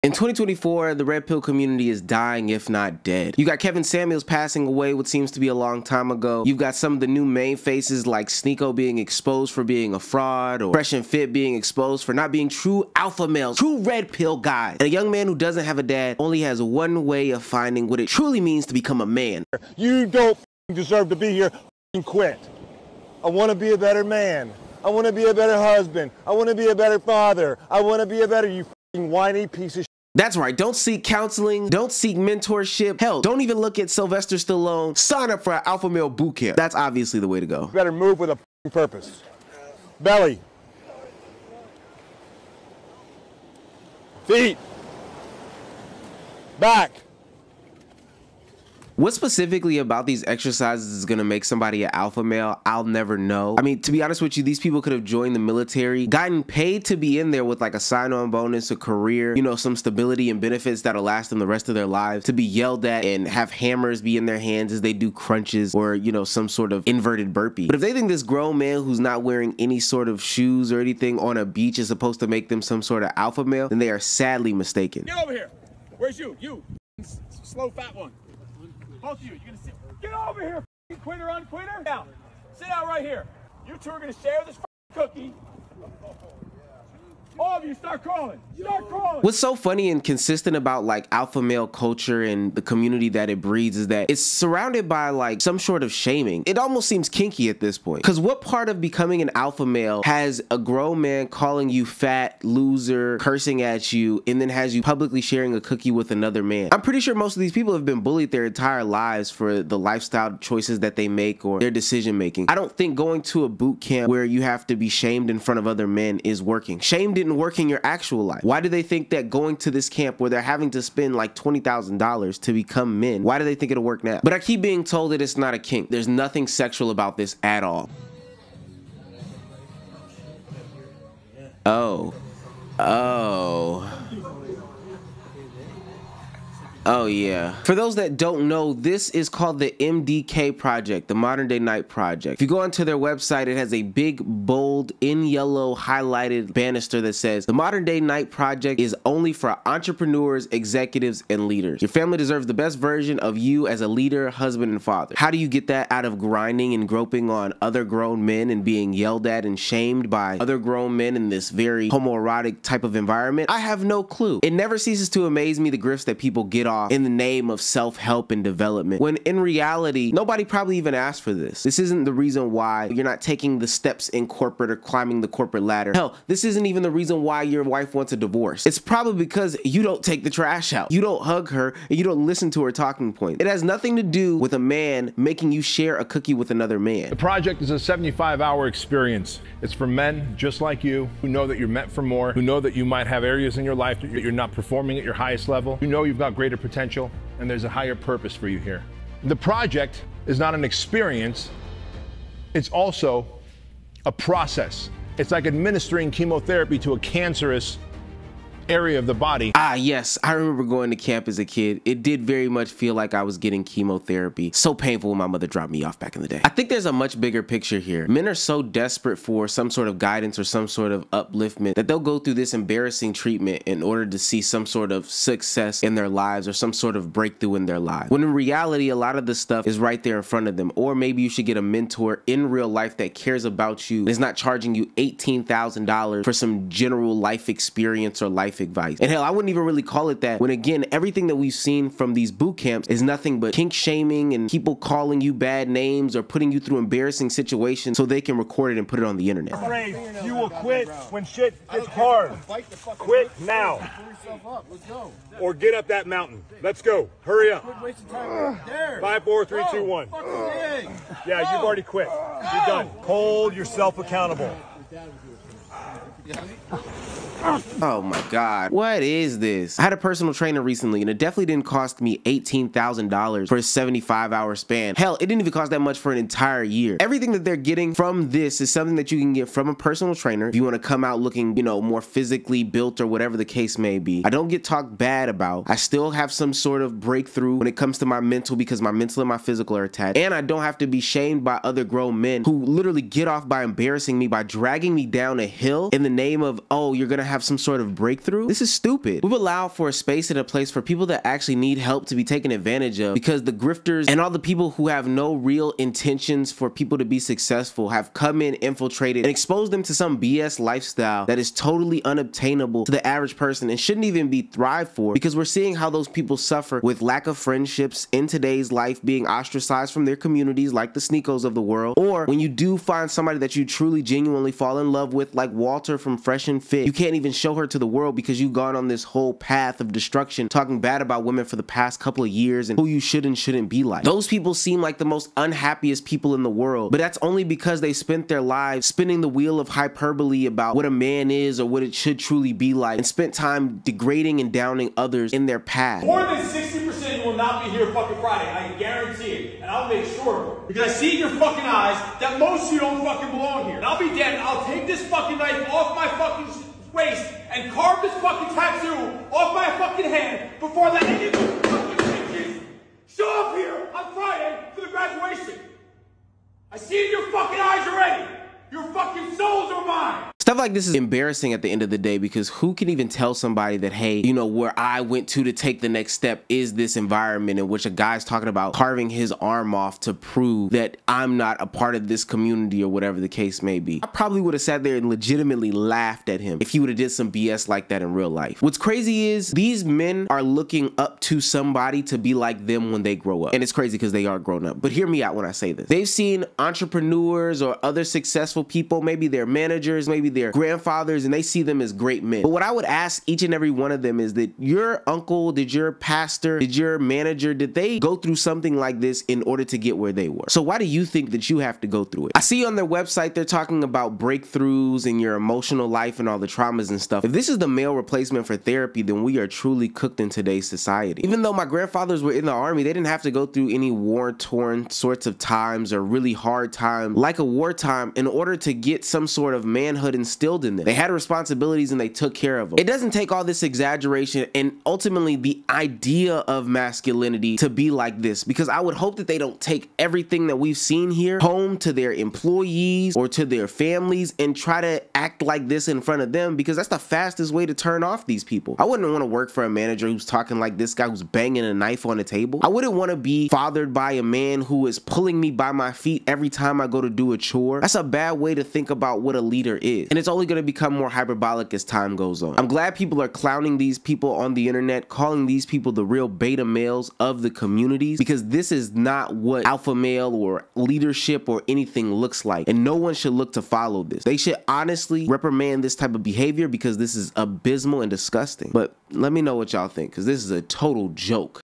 In 2024, the red pill community is dying, if not dead. You got Kevin Samuels passing away, what seems to be a long time ago. You've got some of the new main faces like Sneeko being exposed for being a fraud, or Fresh and Fit being exposed for not being true alpha males, true red pill guys. And a young man who doesn't have a dad only has one way of finding what it truly means to become a man. You don't deserve to be here. Quit. I want to be a better man. I want to be a better husband. I want to be a better father. I want to be a better, you whiny piece of shit. That's right, don't seek counseling, don't seek mentorship, hell, don't even look at Sylvester Stallone, sign up for an alpha male boot camp. That's obviously the way to go. Better move with a purpose. Belly. Feet. Back. What specifically about these exercises is gonna make somebody an alpha male, I'll never know. I mean, to be honest with you, these people could have joined the military, gotten paid to be in there with like a sign-on bonus, a career, you know, some stability and benefits that'll last them the rest of their lives, to be yelled at and have hammers be in their hands as they do crunches or, you know, some sort of inverted burpee. But if they think this grown man who's not wearing any sort of shoes or anything on a beach is supposed to make them some sort of alpha male, then they are sadly mistaken. Get over here. Where's you? You. Slow fat one. Both of you, you're gonna sit. Get over here, quitter, unquitter. Now, sit out right here. You two are gonna share this cookie. All of you start crawling. Start crawling. What's so funny and consistent about like alpha male culture and the community that it breeds is that it's surrounded by like some sort of shaming. It almost seems kinky at this point. Because what part of becoming an alpha male has a grown man calling you fat, loser, cursing at you, and then has you publicly sharing a cookie with another man? I'm pretty sure most of these people have been bullied their entire lives for the lifestyle choices that they make or their decision making. I don't think going to a boot camp where you have to be shamed in front of other men is working. Shame didn't work in your actual life. Why do they think that going to this camp where they're having to spend like $20,000 to become men, why do they think it'll work now? But I keep being told that it's not a kink. There's nothing sexual about this at all. Oh. Oh yeah. For those that don't know, this is called the MDK Project, the Modern Day Night Project. If you go onto their website, it has a big, bold, in yellow, highlighted banister that says, the Modern Day Night Project is only for entrepreneurs, executives, and leaders. Your family deserves the best version of you as a leader, husband, and father. How do you get that? Out of grinding and groping on other grown men and being yelled at and shamed by other grown men in this very homoerotic type of environment? I have no clue. It never ceases to amaze me the grifts that people get off in the name of self-help and development, when in reality, nobody probably even asked for this. This isn't the reason why you're not taking the steps in corporate or climbing the corporate ladder. Hell, this isn't even the reason why your wife wants a divorce. It's probably because you don't take the trash out, you don't hug her, and you don't listen to her talking points. It has nothing to do with a man making you share a cookie with another man. The project is a 75-hour experience. It's for men just like you who know that you're meant for more, who know that you might have areas in your life that you're not performing at your highest level. You know you've got greater potential, and there's a higher purpose for you here. The project is not an experience, it's also a process. It's like administering chemotherapy to a cancerous area of the body. Ah, yes, I remember going to camp as a kid. It did very much feel like I was getting chemotherapy. So painful when my mother dropped me off back in the day. I think there's a much bigger picture here. Men are so desperate for some sort of guidance or some sort of upliftment that they'll go through this embarrassing treatment in order to see some sort of success in their lives or some sort of breakthrough in their lives. When in reality, a lot of the stuff is right there in front of them. Or maybe you should get a mentor in real life that cares about you and is not charging you $18,000 for some general life experience or life advice. And hell, I wouldn't even really call it that, when again, everything that we've seen from these boot camps is nothing but kink shaming and people calling you bad names or putting you through embarrassing situations so they can record it and put it on the internet. You will quit when shit gets hard. Quit now. Or get up that mountain. Let's go. Hurry up. 5, 4, 3, 2, 1. Yeah, you've already quit. You're done. Hold yourself accountable. Oh my God, what is this? I had a personal trainer recently and it definitely didn't cost me $18,000 for a 75-hour span. Hell, it didn't even cost that much for an entire year. Everything that they're getting from this is something that you can get from a personal trainer if you want to come out looking, you know, more physically built or whatever the case may be. I don't get talked bad about. I still have some sort of breakthrough when it comes to my mental because my mental and my physical are attached. And I don't have to be shamed by other grown men who literally get off by embarrassing me by dragging me down a hill in the name of, oh, you're gonna have some sort of breakthrough? This is stupid. We've allowed for a space and a place for people that actually need help to be taken advantage of, because the grifters and all the people who have no real intentions for people to be successful have come in, infiltrated, and exposed them to some BS lifestyle that is totally unobtainable to the average person and shouldn't even be thrived for, because we're seeing how those people suffer with lack of friendships in today's life, being ostracized from their communities like the Sneakos of the world. Or when you do find somebody that you truly genuinely fall in love with, like Walter from Fresh and Fit, you can't even show her to the world because you've gone on this whole path of destruction, talking bad about women for the past couple of years and who you should and shouldn't be like. Those people seem like the most unhappiest people in the world, but that's only because they spent their lives spinning the wheel of hyperbole about what a man is or what it should truly be like, and spent time degrading and downing others in their past. More than 60% you will not be here fucking Friday. I can guarantee it. And I'll make sure, because I see in your fucking eyes that most of you don't fucking belong here. And I'll be damned, I'll take this fucking knife off my fucking waist and carve this fucking tattoo off my fucking hand before I let any of you fucking bitches show up here on Friday for the graduation. I see it in your fucking eyes already. Your fucking souls are mine. Stuff like this is embarrassing at the end of the day, because who can even tell somebody that, hey, you know, where I went to take the next step is this environment in which a guy's talking about carving his arm off to prove that I'm not a part of this community or whatever the case may be. I probably would have sat there and legitimately laughed at him if he would have did some BS like that in real life. What's crazy is these men are looking up to somebody to be like them when they grow up. And it's crazy because they are grown up. But hear me out when I say this. They've seen entrepreneurs or other successful people, maybe their managers, maybe their grandfathers, and they see them as great men. But what I would ask each and every one of them is that your uncle, did your pastor, did your manager, did they go through something like this in order to get where they were? So why do you think that you have to go through it? I see on their website they're talking about breakthroughs in your emotional life and all the traumas and stuff. If this is the male replacement for therapy, then we are truly cooked in today's society. Even though my grandfathers were in the army, they didn't have to go through any war-torn sorts of times or really hard time like a wartime in order to get some sort of manhood instilled in them. They had responsibilities and they took care of them. It doesn't take all this exaggeration and ultimately the idea of masculinity to be like this, because I would hope that they don't take everything that we've seen here home to their employees or to their families and try to act like this in front of them, because that's the fastest way to turn off these people. I wouldn't want to work for a manager who's talking like this guy who's banging a knife on the table. I wouldn't want to be fathered by a man who is pulling me by my feet every time I go to do a chore. That's a bad way to think about what a leader is. And it's only going to become more hyperbolic as time goes on. I'm glad people are clowning these people on the internet, calling these people the real beta males of the communities, because this is not what alpha male or leadership or anything looks like. And no one should look to follow this. They should honestly reprimand this type of behavior, because this is abysmal and disgusting. But let me know what y'all think, because this is a total joke.